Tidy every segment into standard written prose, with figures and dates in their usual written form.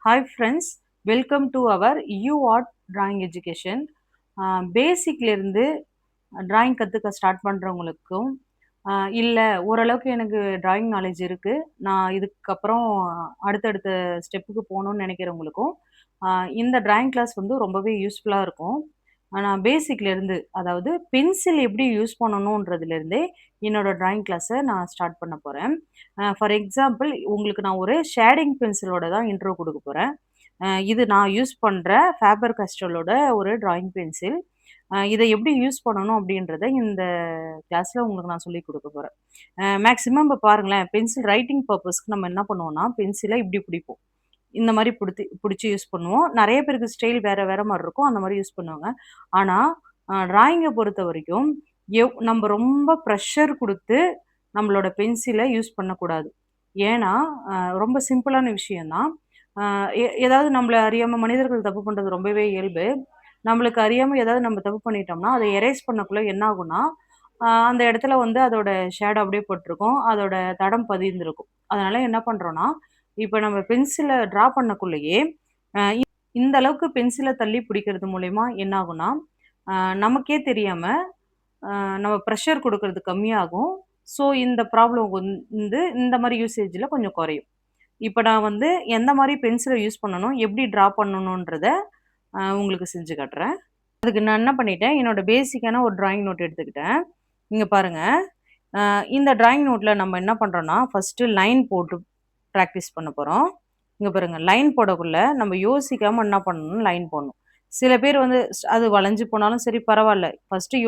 Hi friends, welcome to our U Art Drawing Education. பேசிக்லேருந்து drawing கற்றுக்க start பண்ணுறவங்களுக்கும் இல்லை ஓரளவுக்கு எனக்கு ட்ராயிங் நாலேஜ் இருக்குது, நான் இதுக்கப்புறம் அடுத்தடுத்த ஸ்டெப்புக்கு போகணுன்னு நினைக்கிறவங்களுக்கும் இந்த ட்ராயிங் கிளாஸ் வந்து ரொம்பவே யூஸ்ஃபுல்லாக இருக்கும். நான் பேசிக்லேருந்து அதாவது பென்சில் எப்படி யூஸ் பண்ணணுன்றதுலேருந்தே என்னோட ட்ராயிங் கிளாஸை நான் ஸ்டார்ட் பண்ண போகிறேன். ஃபார் எக்ஸாம்பிள் உங்களுக்கு நான் ஒரு ஷேடிங் பென்சிலோட தான் இன்ட்ரோ கொடுக்க போகிறேன். இது நான் யூஸ் பண்ற ஃபேபர் கேஸ்டலோட ஒரு ட்ராயிங் பென்சில். இத எப்படி யூஸ் பண்ணணும் அப்படின்றத இந்த கிளாஸ்ல உங்களுக்கு நான் சொல்லிக் குடுக்க போறேன். மேக்ஸிமம் இப்ப பாருங்களேன், பென்சில் ரைட்டிங் பர்ப்பஸ்க்கு நம்ம என்ன பண்ணுவோம்னா, பென்சில இப்படி பிடிப்போம். இந்த மாரி புடிச்சு யூஸ் பண்ணுவோம். நெறைய பேருக்கு ஸ்டைல் வேற வேற மாரி இருக்கும். அந்த மாரி யூஸ் பண்ணுவாங்க. ஆனா, டிராயிங்க பொறுத்தவரைக்கும் நம்ப ரொம்ப பிரஷர் குடுத்து நம்மளோட பென்சில யூஸ் பண்ணக்கூடாது. ஏன்னா, அ ரொம்ப சிம்பிளான விஷயம் தான். அ ஏதாவது நம்மள அறியாம மனிதர்கள் தப்பு பண்றது ரொம்பவே இயல்பு. நம்மளுக்கு அறியாம ஏதாவது நம்ம தப்பு பண்ணிட்டோம்னா, அத எரேஸ் பண்ணக்குள்ள என்ன ஆகும்னா, அந்த இடத்துல வந்து அதோட ஷேடோ அப்படியே பட்டுருக்கும். அதோட தடம் பதிந்திருக்கும். அதனால என்ன பண்றோம்னா, இப்ப நம்ம பென்சில ட்ரா பண்ணக்குள்ளயே, அ இந்த அளவுக்கு பென்சில தள்ளி பிடிக்கிறது மூலியமா என்ன ஆகும்னா, அ நமக்கே தெரியாம நம்ம பிரஷர் குடுக்குறது கம்மியாகும். ஸோ, இந்த ப்ராப்ளம் வந்து இந்த மாரி யூசேஜ்ல கொஞ்சம் குறையும். இப்ப நான் வந்து எந்த மாரி பென்சில யூஸ் பண்ணணும், எப்படி ட்ரா பண்ணணுன்றத உங்களுக்கு செஞ்சு காட்டுறேன். அதுக்கு நான் என்ன பண்ணிட்டேன், என்னோட பேசிக்கான ஒரு ட்ராயிங் நோட் எடுத்துக்கிட்டேன். இங்க பாருங்க. அ இந்த ட்ராயிங் நோட்ல நம்ம என்ன பண்றோம்னா, ஃபர்ஸ்ட்டு லைன் போட்டு பிராக்டிஸ் பண்ண போறோம். இங்க பாருங்க, லைன் போடக்குள்ள நம்ம யோசிக்காம என்ன பண்ணணும், லைன் போடணும். சில பேர் வந்து அது வளைஞ்சு போனாலும் சரி பரவால்ல. ஃபர்ஸ்ட்டு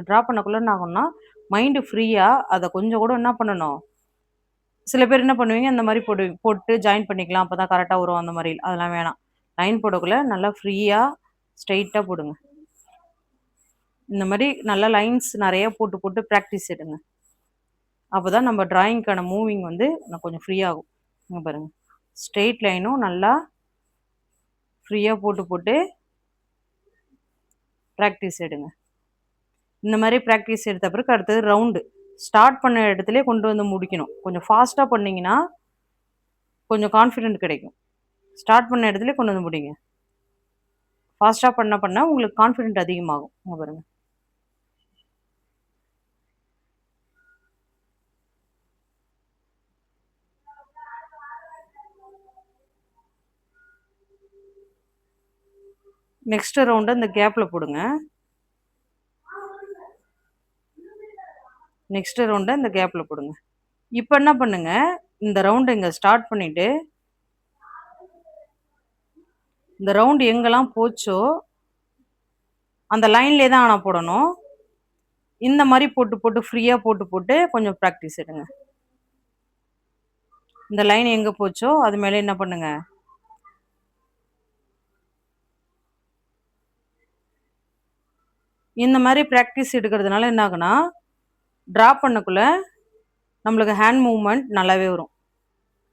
ட்ரா பண்ணக்குள்ள என்ன ஆகும்னா, மைண்ட் ஃப்ரீயா அத கொஞ்சம் கூட என்ன பண்ணணும், சில பேர் என்ன பண்ணுவீங்க, இந்த மாரி போட்டு ஜாயின் பண்ணிக்கலாம். அப்பதான் கரெக்ட்டா வரும் அந்த மாரி. அதெல்லாம் வேணாம். லைன் போடக்குள்ள நல்லா ஃப்ரீயா ஸ்ட்ரெயிட்டா போடுங்க. இந்த மாரி நல்லா லைன்ஸ் நெறைய போட்டு, போட்டு பிராக்டிஸ் எடுங்க. அப்பதான் நம்ம டிராயிங்க்கான மூவிங் வந்து கொஞ்சம் ஃப்ரீ ஆகும். இங்க பாருங்க. ஸ்ட்ரெயிட் லைனும் நல்லா ஃப்ரீயா போட்டு, போட்டு பிராக்டிஸ் எடுங்க. இந்த மாரி பிராக்டிஸ் எடுத்த பிறகு அடுத்தது ரவுண்டு. ஸ்டார்ட் பண்ண இடத்திலேயே கொண்டு வந்து முடிக்கணும். கொஞ்சம் ஃபாஸ்ட்டா பண்ணீங்கன்னா, கொஞ்சம் கான்ஃபிடென்ட் கிடைக்கும். ஸ்டார்ட் பண்ண இடத்துலயே கொண்டு வந்து முடிங்க. ஃபாஸ்ட்டா பண்ண, பண்ண உங்களுக்கு கான்ஃபிடென்ட் அதிகமாகும். இங்க பாருங்க. நெக்ஸ்ட் ரவுண்ட இந்த கேப்ல போடுங்க. நெக்ஸ்ட் ரவுண்ட இந்த கேப்ல போடுங்க. இப்ப என்ன பண்ணுங்க, இந்த ரவுண்ட் இங்க ஸ்டார்ட் பண்ணிட்டு, இந்த ரவுண்ட் எங்கெல்லாம் போச்சோ, அந்த லைன்லயே தான் ஆனா போடணும். இந்த மாரி போட்டு, போட்டு ஃப்ரீயா போட்டு, போட்டு கொஞ்சம் பிராக்டிஸ் எடுங்க. இந்த லைன் எங்க போச்சோ, அது மேல என்ன பண்ணுங்க, இந்த மாரி பிராக்டிஸ் எடுக்கிறதுனால என்ன ஆகும்னா, டிரா பண்ணக்குள்ள நம்மளுக்கு ஹேண்ட் மூவ்மெண்ட் நல்லாவே வரும்.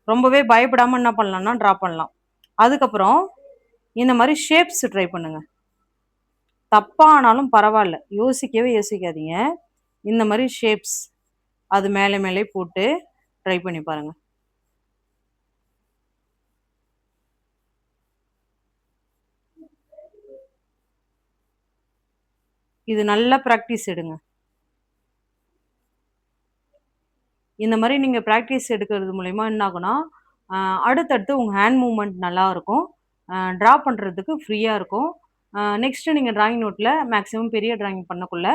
ரொம்பவே பயப்படாம என்ன பண்ணலாம்னா, டிரா பண்ணலாம். அதுக்கப்புறம் இந்த மாரி ஷேப்ஸ் ட்ரை பண்ணுங்க. தப்பா ஆனாலும் பரவால்ல. யோசிக்கவே யோசிக்காதீங்க. இந்த மாரி ஷேப்ஸ் அது மேல மேலே போட்டு ட்ரை பண்ணி பாருங்க. இது நல்லா பிராக்டிஸ் எடுங்க. இந்த மாரி நீங்க பிராக்டிஸ் எடுக்கிறது மூலியமா என்ன ஆகும்னா, அ அடுத்தடுத்து உங்க ஹேண்ட் மூவ்மெண்ட் நல்லா இருக்கும். டிரா பண்றதுக்கு ஃப்ரீயா இருக்கும். நெக்ஸ்ட்டு நீங்க டிராயிங் நோட்ல மேக்ஸிமம் பெரிய டிராயிங் பண்ணக்குள்ள,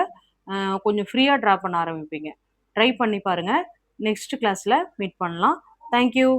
அ கொஞ்சம் ஃப்ரீயா டிரா பண்ண ஆரம்பிப்பீங்க. ட்ரை பண்ணி பாருங்க. நெக்ஸ்ட் கிளாஸ்ல மீட் பண்ணலாம். Thank you.